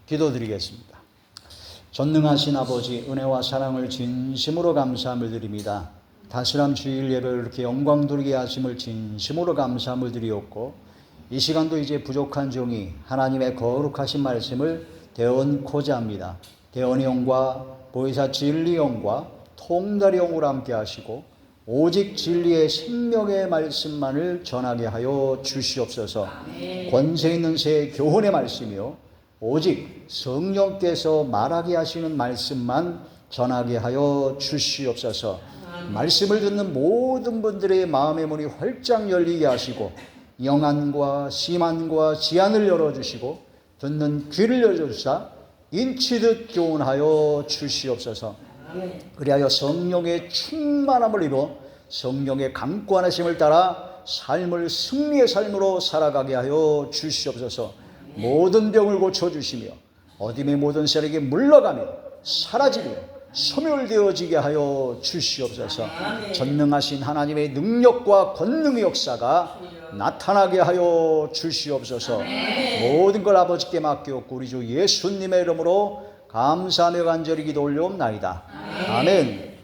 기도드리겠습니다. 전능하신 아버지, 은혜와 사랑을 진심으로 감사함을 드립니다. 다스람 주일 예배를 이렇게 영광 돌게 하심을 진심으로 감사함을 드리옵고, 이 시간도 이제 부족한 종이 하나님의 거룩하신 말씀을 대언코자 합니다. 대언의 영과 보혜사 진리 영과 통달의 영으로 함께 하시고 오직 진리의 생명의 말씀만을 전하게 하여 주시옵소서. 권세 있는 새 교훈의 말씀이요 오직 성령께서 말하게 하시는 말씀만 전하게 하여 주시옵소서. 말씀을 듣는 모든 분들의 마음의 문이 활짝 열리게 하시고 영안과 심안과 지안을 열어주시고 듣는 귀를 열어주사 인치듯 교훈하여 주시옵소서. 그리하여 성령의 충만함을 입어 성령의 강권하심을 따라 삶을 승리의 삶으로 살아가게 하여 주시옵소서. 모든 병을 고쳐주시며 어둠의 모든 세력이 물러가며 사라지며 소멸되어지게 하여 주시옵소서. 전능하신 하나님의 능력과 권능의 역사가 나타나게 하여 주시옵소서. 모든 걸 아버지께 맡기옵고 우리 주 예수님의 이름으로 감사하며 간절히 기도 올려옵나이다. 아멘.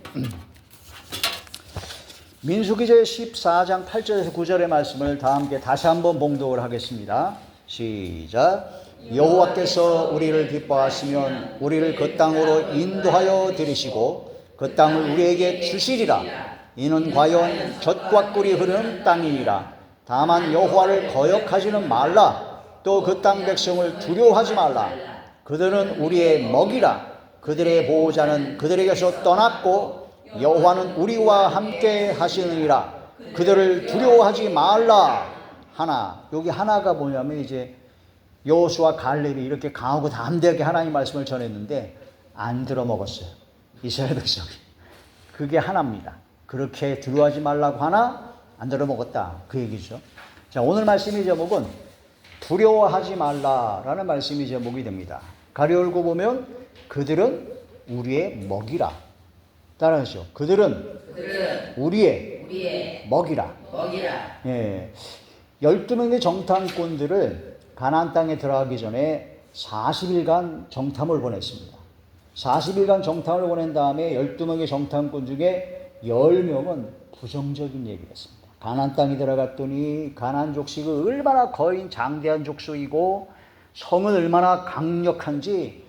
민수기 제 14장 8절에서 9절의 말씀을 다 함께 다시 한번 봉독을 하겠습니다. 시작. 여호와께서 우리를 기뻐하시면 우리를 그 땅으로 인도하여 들이시고 그 땅을 우리에게 주시리라. 이는 과연 젖과 꿀이 흐르는 땅이니라. 다만 여호와를 거역하지는 말라. 또 그 땅 백성을 두려워하지 말라. 그들은 우리의 먹이라. 그들의 보호자는 그들에게서 떠났고 여호와는 우리와 함께 하시느니라. 그들을 두려워하지 말라. 하나, 여기 하나가 뭐냐면 이제 여호수아 갈렙이 이렇게 강하고 담대하게 하나님 말씀을 전했는데 안 들어먹었어요. 이스라엘 백성이. 그게 하나입니다. 그렇게 두려워하지 말라고 하나 안 들어먹었다. 그 얘기죠. 자, 오늘 말씀의 제목은 두려워하지 말라라는 말씀이 제목이 됩니다. 가려 열고 보면 그들은 우리의 먹이라. 따라하시죠. 그들은 우리의 먹이라. 예. 12명의 정탐꾼들을 가나안 땅에 들어가기 전에 40일간 정탐을 보냈습니다. 40일간 정탐을 보낸 다음에 12명의 정탐꾼 중에 10명은 부정적인 얘기를 했습니다. 가나안 땅에 들어갔더니 가나안 족속이 얼마나 거인 장대한 족속이고 성은 얼마나 강력한지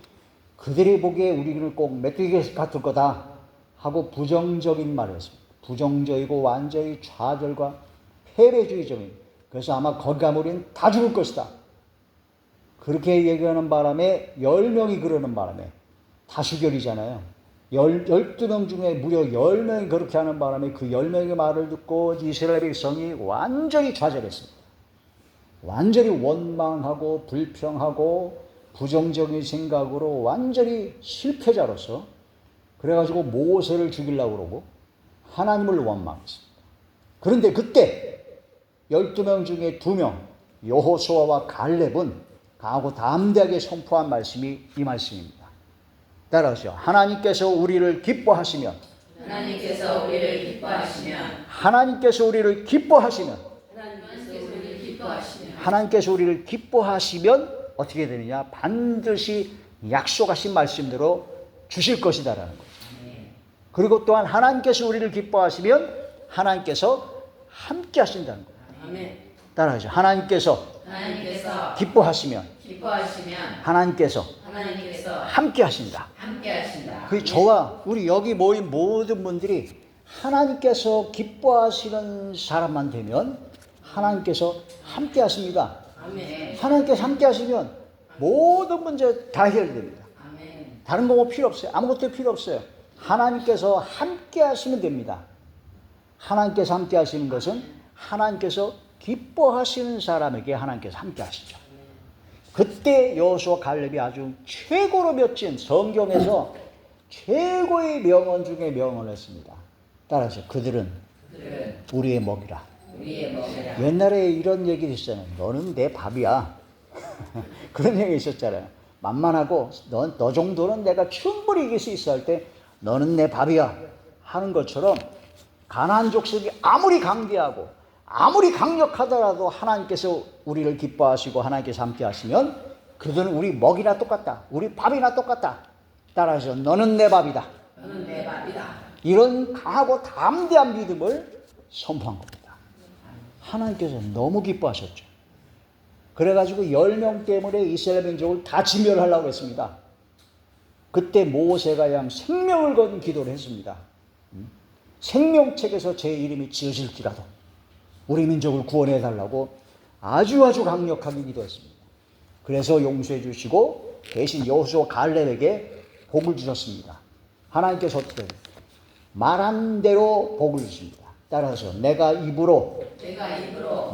그들이 보기에 우리는 꼭 메뚜기 같을 거다 하고 부정적인 말을 했습니다. 부정적이고 완전히 좌절과 패배주의적인. 그래서 아마 거기 가면 우리는 다 죽을 것이다. 그렇게 얘기하는 바람에 10명이 그러는 바람에 다수결이잖아요. 12명 중에 무려 10명이 그렇게 하는 바람에 그 10명의 말을 듣고 이스라엘 백성이 완전히 좌절했습니다. 완전히 원망하고 불평하고 부정적인 생각으로 완전히 실패자로서 그래가지고 모세를 죽이려고 그러고 하나님을 원망했습니다. 그런데 그때 12명 중에 2명 여호수아와 갈렙은 강하고 담대하게 선포한 말씀이 이 말씀입니다. 따라하시죠. 하나님께서 우리를 기뻐하시면 하나님께서 우리를 기뻐하시면 어떻게 되느냐? 반드시 약속하신 말씀대로 주실 것이다라는 거죠. 그리고 또한 하나님께서 우리를 기뻐하시면 하나님께서 함께 하신다는 거예요. 따라하죠. 하나님께서 기뻐하시면 하나님께서 함께 하신다. 그 저와 우리 여기 모인 모든 분들이 하나님께서 기뻐하시는 사람만 되면 하나님께서 함께 하십니다. 하나님께서 함께 하시면 모든 문제 다 해결됩니다. 다른 거 뭐 필요 없어요. 아무것도 필요 없어요. 하나님께서 함께 하시면 됩니다. 하나님께서 함께 하시는 것은 하나님께서 기뻐하시는 사람에게 하나님께서 함께 하시죠. 그때 여호수아 갈렙이 아주 최고로 멋진 성경에서 최고의 명언 중에 명언을 했습니다. 따라서 그들은 우리의 먹이라. 옛날에 이런 얘기 있었잖아요. 너는 내 밥이야. 그런 얘기 있었잖아요. 만만하고 너 정도는 내가 충분히 이길 수 있어 할 때 너는 내 밥이야 하는 것처럼 가나안 족속이 아무리 강대하고 아무리 강력하더라도 하나님께서 우리를 기뻐하시고 하나님께서 함께 하시면 그들은 우리 먹이나 똑같다. 우리 밥이나 똑같다. 따라서 너는 내 밥이다. 너는 내 밥이다. 이런 강하고 담대한 믿음을 선포한 겁니다. 하나님께서 너무 기뻐하셨죠. 그래가지고 10명 때문에 이스라엘 민족을 다 진멸하려고 했습니다. 그때 모세가 양 생명을 건 기도를 했습니다. 생명책에서 제 이름이 지어질지라도 우리 민족을 구원해 달라고 아주 강력하게 기도했습니다. 그래서 용서해 주시고 대신 여호수아 갈렙에게 복을 주셨습니다. 하나님께서 어떻게 말한 대로 복을 주십니다. 따라서 내가 입으로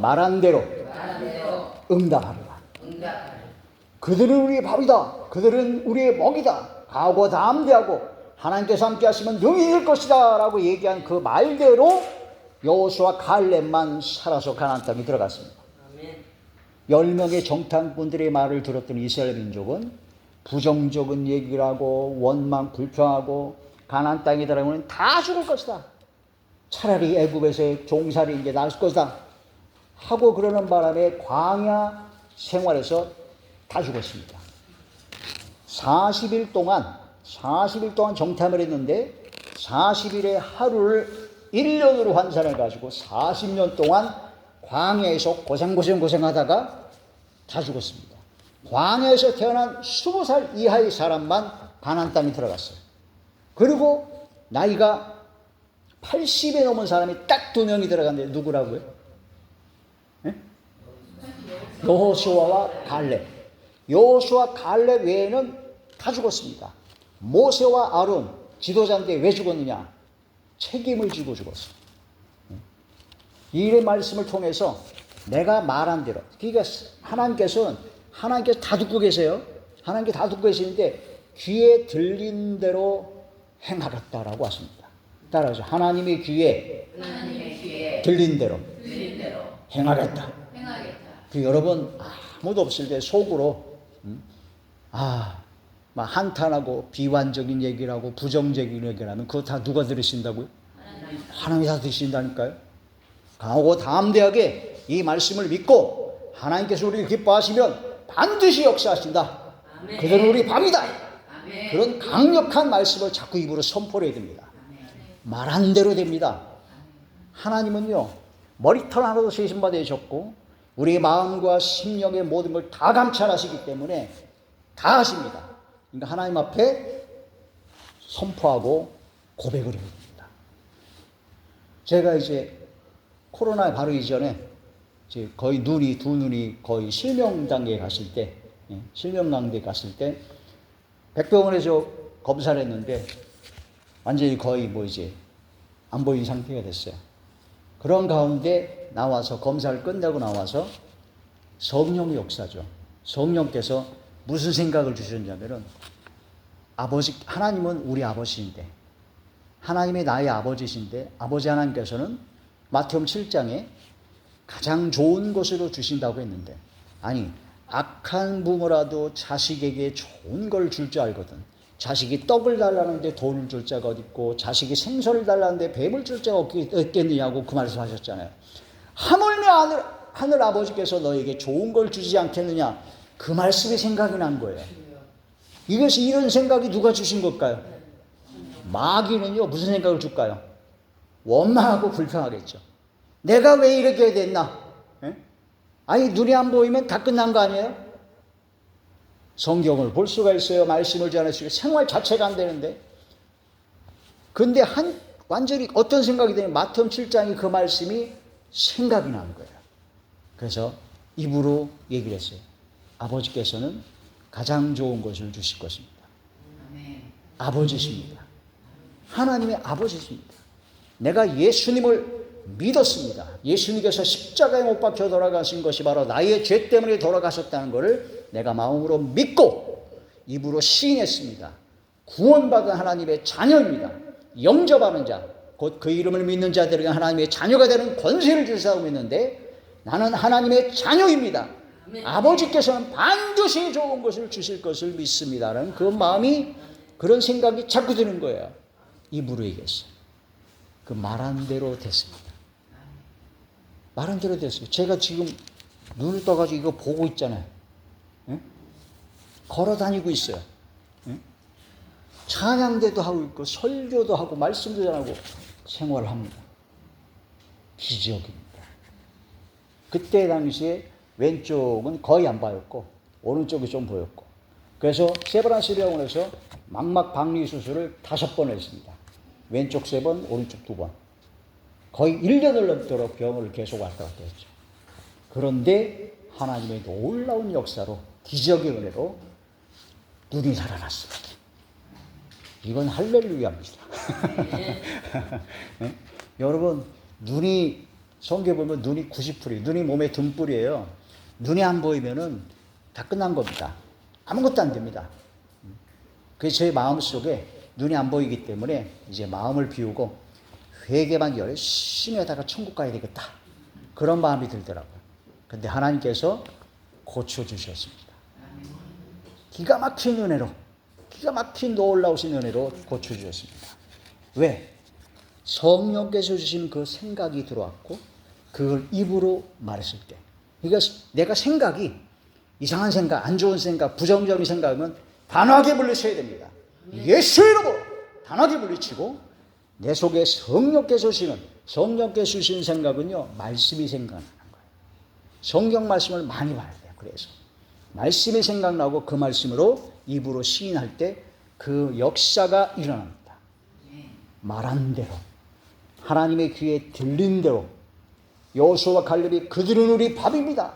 말한 대로 응답하리라. 그들은 우리의 밥이다. 그들은 우리의 먹이다. 강하고 담대하고 하나님께서 함께 하시면 능히 이길 것이다 라고 얘기한 그 말대로 여호수아 갈렙만 살아서 가나안 땅에 들어갔습니다. 10명의 정탐꾼들의 말을 들었던 이스라엘 민족은 부정적인 얘기를 하고 원망 불평하고 가나안 땅에 들어가면 다 죽을 것이다. 차라리 애굽에서의 종살이 이제 나을 것이다 하고 그러는 바람에 광야 생활에서 다 죽었습니다. 40일 동안 정탐을 했는데 40일의 하루를 1년으로 환산해 가지고 40년 동안 광야에서 고생하다가 다 죽었습니다. 광야에서 태어난 20살 이하의 사람만 가나안 땅에 들어갔어요. 그리고 나이가 80에 넘은 사람이 딱 2명이 들어갔는데 누구라고요? 여호수아와 갈렙. 여호수아 갈렙 외에는 다 죽었습니다. 모세와 아론 지도자인데 왜 죽었느냐? 책임을 지고 죽었어요. 이 말씀을 통해서 내가 말한 대로, 그러니까 하나님께서 다 듣고 계세요. 하나님께 다 듣고 계시는데 귀에 들린 대로 행하겠다라고 하십니다. 따라서 하나님의 귀에 들린 대로 행하겠다. 그 여러분 아무도 없을 때 속으로 막 한탄하고 비관적인 얘기를 하고 부정적인 얘기를 하면 그거 다 누가 들으신다고요? 하나님이 다 들으신다니까요. 강하고 담대하게 이 말씀을 믿고 하나님께서 우리를 기뻐하시면 반드시 역사하신다. 그들은 우리 밥이다. 그런 강력한 말씀을 자꾸 입으로 선포를 해야 됩니다. 말한 대로 됩니다. 하나님은요 머리털 하나도 세심받아 주셨고 우리의 마음과 심령의 모든 걸 다 감찰하시기 때문에 다 하십니다. 그러니까 하나님 앞에 선포하고 고백을 해야 됩니다. 제가 이제 코로나 바로 이전에 이제 거의 두 눈이 거의 실명 단계에 갔을 때, 실명 단계에 갔을 때 백병원에서 검사를 했는데 완전히 거의 뭐 이제 안 보이는 상태가 됐어요. 그런 가운데 나와서 검사를 끝내고 나와서 성령의 역사죠. 성령께서 무슨 생각을 주셨냐면은 하나님은 우리 아버지인데 하나님이 나의 아버지신데 아버지 하나님께서는 마태복음 7장에 가장 좋은 것으로 주신다고 했는데 아니 악한 부모라도 자식에게 좋은 걸 줄 줄 알거든. 자식이 떡을 달라는데 돈을 줄 자가 어디 있고 자식이 생선을 달라는데 뱀을 줄 자가 없겠느냐고 그 말씀 하셨잖아요. 하물며 하늘 아버지께서 너에게 좋은 걸 주지 않겠느냐 그 말씀이 생각이 난 거예요. 이것이 이런 생각이 누가 주신 걸까요? 마귀는요 무슨 생각을 줄까요? 원망하고 불평하겠죠. 내가 왜 이렇게 됐나? 아니 눈이 안 보이면 다 끝난 거 아니에요? 성경을 볼 수가 있어요. 말씀을 전할 수 있어요. 생활 자체가 안 되는데. 근데 완전히 어떤 생각이 되냐면 마태복음 7장이 그 말씀이 생각이 나는 거예요. 그래서 입으로 얘기를 했어요. 아버지께서는 가장 좋은 것을 주실 것입니다. 아버지십니다. 하나님의 아버지십니다. 내가 예수님을 믿었습니다. 예수님께서 십자가에 못 박혀 돌아가신 것이 바로 나의 죄 때문에 돌아가셨다는 것을 내가 마음으로 믿고 입으로 시인했습니다. 구원받은 하나님의 자녀입니다. 영접하는 자, 곧 그 이름을 믿는 자들에게 하나님의 자녀가 되는 권세를 주시다고 믿는데 나는 하나님의 자녀입니다. 아버지께서는 반드시 좋은 것을 주실 것을 믿습니다라는 그 마음이 그런 생각이 자꾸 드는 거예요. 입으로 얘기했어요. 그 말한 대로 됐습니다. 말한 대로 됐어요. 제가 지금 눈을 떠가지고 이거 보고 있잖아요. 걸어 다니고 있어요. 응? 찬양대도 하고 있고 설교도 하고 말씀도 전하고 생활을 합니다. 기적입니다. 그때 당시에 왼쪽은 거의 안 보였고 오른쪽이 좀 보였고, 그래서 세브란스 병원에서 망막 박리 수술을 5번 했습니다. 왼쪽 3번, 오른쪽 2번. 거의 1년을 넘도록 병원을 계속 왔다 갔다 했죠. 그런데 하나님의 놀라운 역사로, 기적의 은혜로 눈이 살아났습니다. 이건 할렐루야입니다. 네? 여러분, 눈이, 성경에 보면 눈이 90풀이, 눈이 몸의 등불이에요. 눈이 안 보이면은 다 끝난 겁니다. 아무것도 안 됩니다. 그래서 제 마음 속에 눈이 안 보이기 때문에 이제 마음을 비우고 회개만 열심히 하다가 천국 가야 되겠다, 그런 마음이 들더라고요. 근데 하나님께서 고쳐주셨습니다. 기가 막힌 은혜로, 기가 막힌 놀라우신 은혜로 고쳐주셨습니다. 왜? 성령께서 주신 그 생각이 들어왔고 그걸 입으로 말했을 때, 그러니까 내가 생각이 이상한 생각, 안 좋은 생각, 부정적인 생각은 단호하게 물리쳐야 됩니다. 예수 이름으로 단호하게 물리치고, 내 속에 성령께서 주신 생각은요, 말씀이 생각나는 거예요. 성경 말씀을 많이 봐야 돼요. 그래서 말씀이 생각나고 그 말씀으로 입으로 시인할 때 그 역사가 일어납니다. 말한 대로, 하나님의 귀에 들린 대로. 여호수아와 갈렙이 그들은 우리 밥입니다.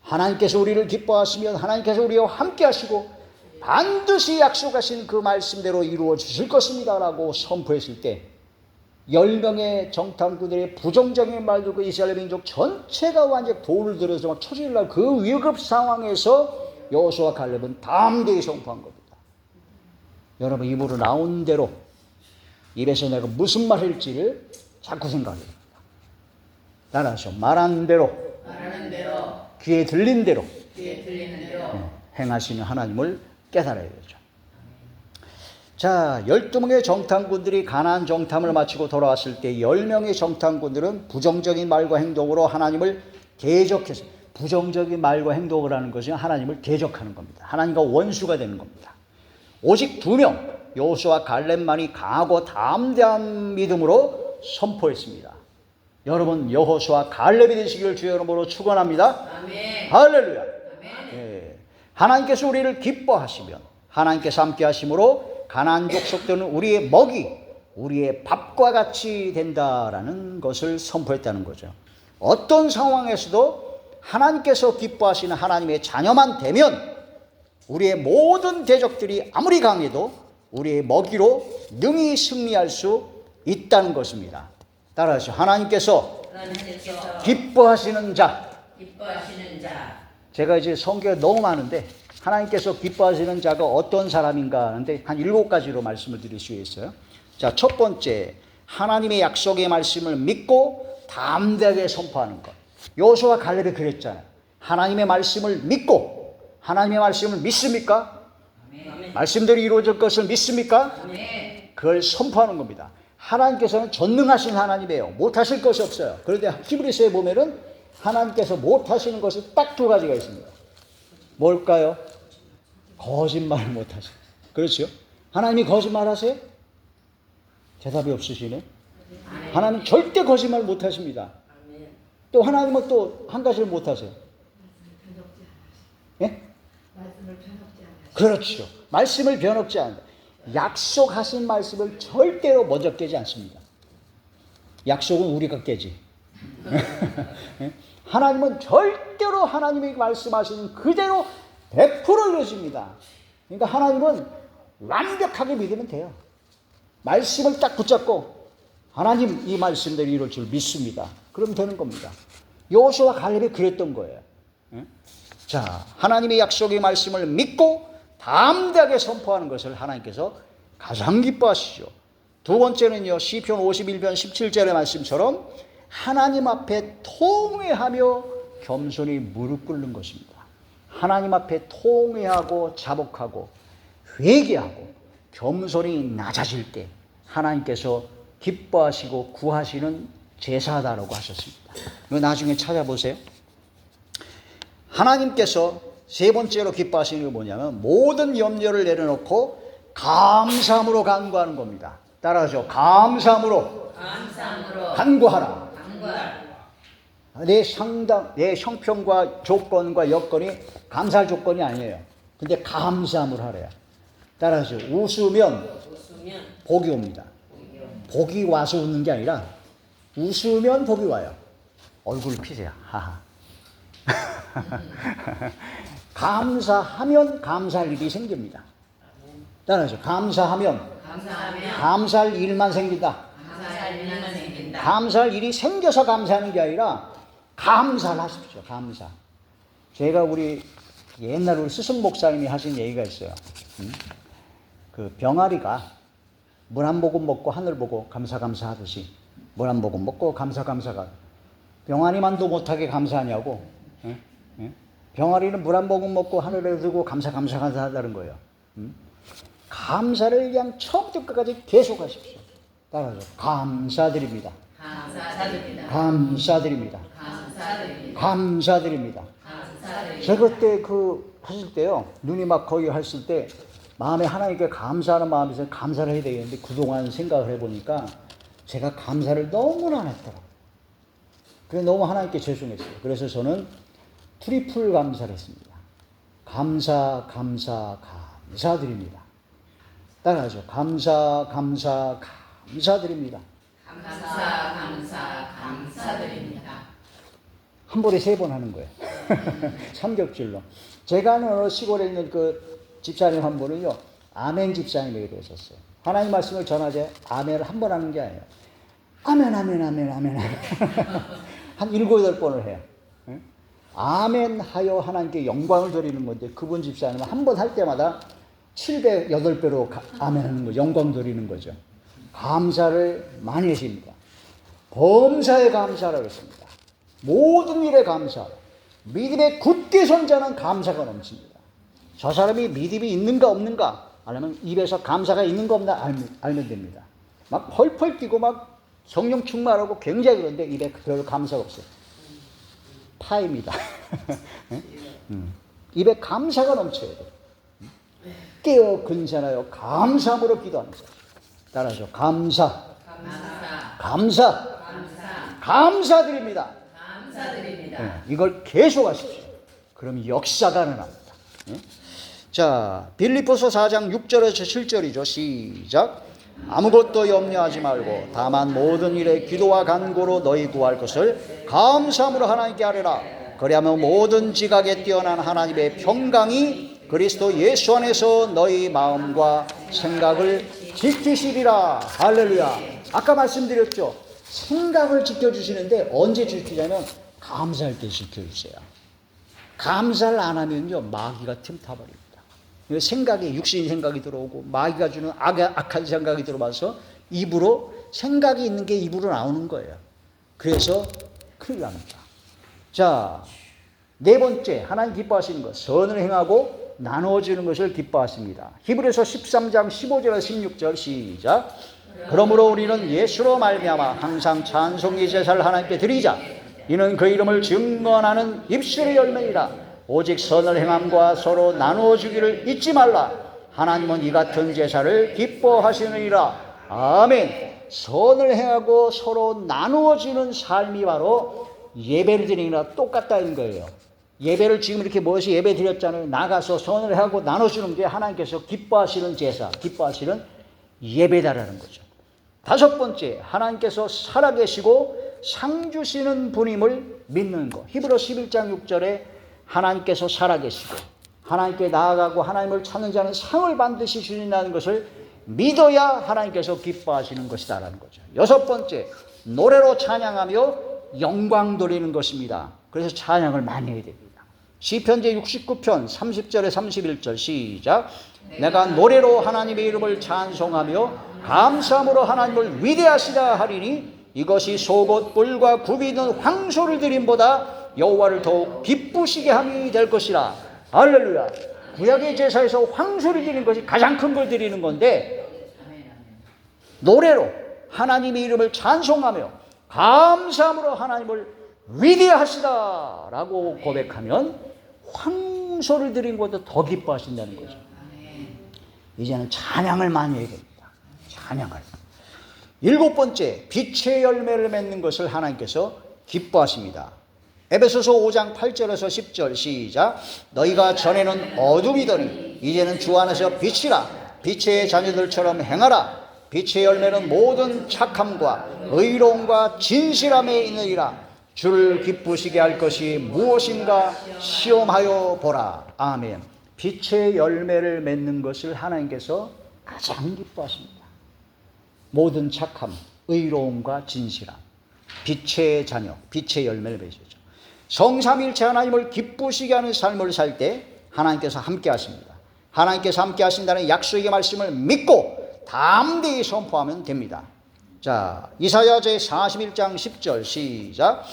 하나님께서 우리를 기뻐하시면 하나님께서 우리와 함께 하시고 반드시 약속하신 그 말씀대로 이루어 주실 것입니다 라고 선포했을 때, 10명의 정탐꾼들의 부정적인 말도 그 이스라엘 민족 전체가 완전 돌을 들어서 막 쳐질 날 그 위급 상황에서 여호수아와 갈렙은 담대히 선포한 겁니다. 여러분, 입으로 나온 대로, 입에서 내가 무슨 말 할지를 자꾸 생각합니다. 따라서 말하는 대로, 귀에 들린 대로, 행하시는 하나님을 깨달아야 되죠. 자, 12명의 정탐꾼들이 가나안 정탐을 마치고 돌아왔을 때 10명의 정탐꾼들은 부정적인 말과 행동으로 하나님을 대적해서, 부정적인 말과 행동을 하는 것은 하나님을 대적하는 겁니다. 하나님과 원수가 되는 겁니다. 오직 2명, 여호수아와 갈렙만이 강하고 담대한 믿음으로 선포했습니다. 여러분, 여호수아와 갈렙이 되시기를 주의 이름으로 축원합니다. 아멘. 할렐루야. 아멘. 네. 하나님께서 우리를 기뻐하시면 하나님께서 함께 하심으로 가나안 족속들은 우리의 먹이, 우리의 밥과 같이 된다라는 것을 선포했다는 거죠. 어떤 상황에서도 하나님께서 기뻐하시는 하나님의 자녀만 되면 우리의 모든 대적들이 아무리 강해도 우리의 먹이로 능히 승리할 수 있다는 것입니다. 따라서 하나님께서 기뻐하시는 자. 제가 이제 성경에 너무 많은데 하나님께서 기뻐하시는 자가 어떤 사람인가 하는데 한 7가지로 말씀을 드릴 수 있어요. 자, 첫 번째, 하나님의 약속의 말씀을 믿고 담대하게 선포하는 것. 여호수아와 갈렙이 그랬잖아요. 하나님의 말씀을 믿고, 하나님의 말씀을 믿습니까? 아멘. 말씀대로 이루어질 것을 믿습니까? 아멘. 그걸 선포하는 겁니다. 하나님께서는 전능하신 하나님이에요. 못하실 것이 없어요. 그런데 히브리서에 보면은 하나님께서 못하시는 것이 딱 2가지가 있습니다. 뭘까요? 거짓말을 못하세요. 그렇죠? 하나님이 거짓말하세요? 대답이 없으시네. 하나님 절대 거짓말 못하십니다. 또 하나님은 또 한 가지를 못하세요. 예? 말씀을 변함지 않아요. 그렇죠. 말씀을 변함지 않는다. 약속하신 말씀을 절대로 먼저 깨지 않습니다. 약속은 우리가 깨지. 하나님은 절대로 하나님이 말씀하시는 그대로 100% 이루어집니다. 그러니까 하나님은 완벽하게 믿으면 돼요. 말씀을 딱 붙잡고 하나님 이 말씀대로 이룰 줄 믿습니다. 그럼 되는 겁니다. 여호수아와 갈렙이 그랬던 거예요. 자, 하나님의 약속의 말씀을 믿고 담대하게 선포하는 것을 하나님께서 가장 기뻐하시죠. 2번째는요, 시편 51편 17절의 말씀처럼 하나님 앞에 통회하며 겸손히 무릎 꿇는 것입니다. 하나님 앞에 통회하고 자복하고 회개하고 겸손히 낮아질 때 하나님께서 기뻐하시고 구하시는 제사다라고 하셨습니다. 이거 나중에 찾아보세요. 하나님께서 세 번째로 기뻐하시는 게 뭐냐면 모든 염려를 내려놓고 감사함으로 간구하는 겁니다. 따라하죠. 감사함으로 간구하라. 내 형편과 조건과 여건이 감사할 조건이 아니에요. 근데 감사함으로 하래요. 따라하죠. 웃으면 복이 옵니다. 복이 와서 웃는 게 아니라 웃으면 복이 와요. 얼굴 피세요. 하하. 감사하면 감사할 일이 생깁니다. 따라하죠. 감사하면 감사할 일만 생긴다. 감사할 일이 생겨서 감사하는 게 아니라 감사를 하십시오. 감사. 제가 우리 옛날 우리 스승 목사님이 하신 얘기가 있어요. 그 병아리가 물 한 모금 먹고 하늘 보고 감사 하듯이 물 한 모금 먹고 감사가 병아리만도 못하게 감사하냐고. 병아리는 물 한 모금 먹고 하늘에 들고 감사하다는 거예요. 감사를 그냥 처음부터 끝까지 계속 하십시오. 따라서 감사드립니다. 제가 그때 하실 때요, 눈이 막 거의 했을 때 마음에 하나님께 감사하는 마음에서 감사를 해야 되겠는데 그동안 생각을 해보니까 제가 감사를 너무나 안 했더라고요. 그래서 너무 하나님께 죄송했어요. 그래서 저는 트리플 감사를 했습니다. 감사드립니다. 따라하죠. 감사드립니다. 감사드립니다. 한 번에 3번 하는 거예요. 삼겹줄로. 제가 아는 어느 시골에 있는 그 집사님 한 분은요, 아멘 집사님에게 되셨어요. 하나님 말씀을 전하되 아멘을 한 번 하는 게 아니에요. 아멘. 한 7, 8번을 해요. 아멘 하여 하나님께 영광을 드리는 건데 그분 집사님은 한 번 할 때마다 7배, 8배로 아멘 하는 거죠. 영광 드리는 거죠. 감사를 많이 하십니다. 범사에 감사라고 했습니다. 모든 일에 감사. 믿음에 굳게 선 자는 감사가 넘칩니다. 저 사람이 믿음이 있는가 없는가 아니면 입에서 감사가 있는가 없나 알면 됩니다. 막 펄펄 뛰고 막 성령 충만하고 굉장히 그런데 입에 별 감사가 없어요. 파입니다. 입에 감사가 넘쳐야 돼요. 깨어 근신하여 감사함으로 기도하는 것. 따라서 감사드립니다. 이걸 계속 하십시오. 그럼 역사가 일어납니다. 자, 빌립보서 4장 6절에서 7절이죠. 시작. 아무것도 염려하지 말고 다만 모든 일에 기도와 간구로 너희 구할 것을 감사함으로 하나님께 아뢰라. 그리하면 모든 지각에 뛰어난 하나님의 평강이 그리스도 예수 안에서 너희 마음과 생각을 지키시리라. 할렐루야. 아까 말씀드렸죠. 생각을 지켜주시는데 언제 지키냐면 감사할 때 지켜주세요. 감사를 안 하면요 마귀가 틈타버립니다. 생각에 육신의 생각이 들어오고 마귀가 주는 악한 생각이 들어와서 입으로 생각이 있는 게 입으로 나오는 거예요. 그래서 큰일 납니다. 자, 4번째 하나님 기뻐하시는 것, 선을 행하고 나누어주는 것을 기뻐하십니다. 히브리서 13장 15절에서 16절 시작. 그러므로 우리는 예수로 말미암아 항상 찬송의 제사를 하나님께 드리자. 이는 그 이름을 증언하는 입술의 열매이라. 오직 선을 행함과 서로 나누어 주기를 잊지 말라. 하나님은 이 같은 제사를 기뻐하시느니라. 아멘. 선을 행하고 서로 나누어 주는 삶이 바로 예배를 드리는 거랑 똑같다는 거예요. 예배를 지금 이렇게 모여서 예배 드렸잖아요. 나가서 선을 하고 나눠주는 게 하나님께서 기뻐하시는 제사, 기뻐하시는 예배다라는 거죠. 5번째, 하나님께서 살아계시고 상 주시는 분임을 믿는 것. 히브리 11장 6절에 하나님께서 살아계시고 하나님께 나아가고 하나님을 찾는 자는 상을 반드시 주신다는 것을 믿어야 하나님께서 기뻐하시는 것이다라는 거죠. 6번째, 노래로 찬양하며 영광 돌리는 것입니다. 그래서 찬양을 많이 해야 됩니다. 시편 제69편 30절에 31절 시작. 내가 노래로 하나님의 이름을 찬송하며 감사함으로 하나님을 위대하시다 하리니 이것이 속옷 뿔과 굽이 있는 황소를 드림보다 여호와를 더욱 기쁘시게 함이 될 것이라. 할렐루야. 구약의 제사에서 황소를 드리는 것이 가장 큰 걸 드리는 건데 노래로 하나님의 이름을 찬송하며 감사함으로 하나님을 위대하시다라고 고백하면 성소를 드린 것보다 더 기뻐하신다는 거죠. 이제는 찬양을 많이 해야 됩니다. 찬양을. 7번째, 빛의 열매를 맺는 것을 하나님께서 기뻐하십니다. 에베소서 5장 8절에서 10절 시작. 너희가 전에는 어둠이더니 이제는 주 안에서 빛이라. 빛의 자녀들처럼 행하라. 빛의 열매는 모든 착함과 의로움과 진실함에 있느니라. 주를 기쁘시게 할 것이 무엇인가 시험하여 보라. 아멘. 빛의 열매를 맺는 것을 하나님께서 가장 기뻐하십니다. 모든 착함, 의로움과 진실함, 빛의 자녀, 빛의 열매를 맺으죠. 성삼일체 하나님을 기쁘시게 하는 삶을 살 때 하나님께서 함께 하십니다. 하나님께서 함께 하신다는 약속의 말씀을 믿고 담대히 선포하면 됩니다. 자, 이사야 제41장 10절 시작.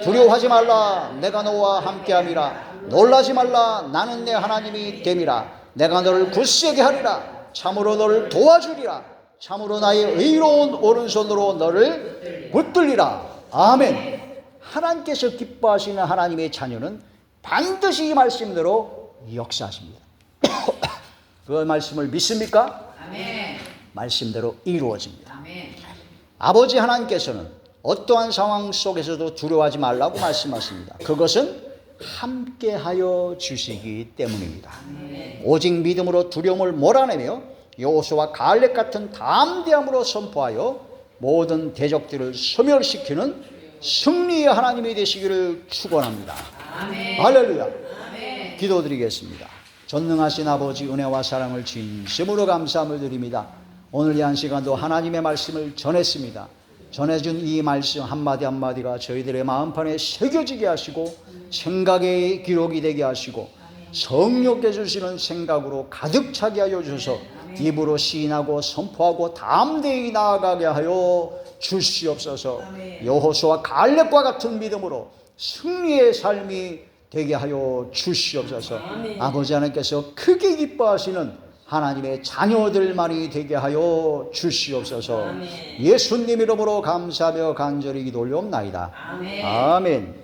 두려워하지 말라. 내가 너와 함께함이라. 놀라지 말라. 나는 내 하나님이 됨이라. 내가 너를 굳세게 하리라. 참으로 너를 도와주리라. 참으로 나의 의로운 오른손으로 너를 붙들리라. 아멘. 하나님께서 기뻐하시는 하나님의 자녀는 반드시 이 말씀대로 역사하십니다. 그 말씀을 믿습니까? 아멘. 말씀대로 이루어집니다. 아멘. 아버지 하나님께서는 어떠한 상황 속에서도 두려워하지 말라고 말씀하십니다. 그것은 함께하여 주시기 때문입니다. 아멘. 오직 믿음으로 두려움을 몰아내며 여호수아와 갈렙 같은 담대함으로 선포하여 모든 대적들을 소멸시키는 승리의 하나님이 되시기를 축원합니다. 아멘. 할렐루야. 아멘. 기도드리겠습니다. 전능하신 아버지 은혜와 사랑을 진심으로 감사함을 드립니다. 오늘 이 한 시간도 하나님의 말씀을 전했습니다. 전해준 이 말씀 한마디 한마디가 저희들의 마음판에 새겨지게 하시고 생각의 기록이 되게 하시고 성령께 주시는 생각으로 가득 차게 하여 주셔서 입으로 시인하고 선포하고 담대히 나아가게 하여 주시옵소서. 여호수아와 갈렙과 같은 믿음으로 승리의 삶이 되게 하여 주시옵소서. 아버지 하나님께서 크게 기뻐하시는 하나님의 자녀들만이 되게 하여 주시옵소서. 예수님 이름으로 감사하며 간절히 기도 올려옵나이다. 아멘.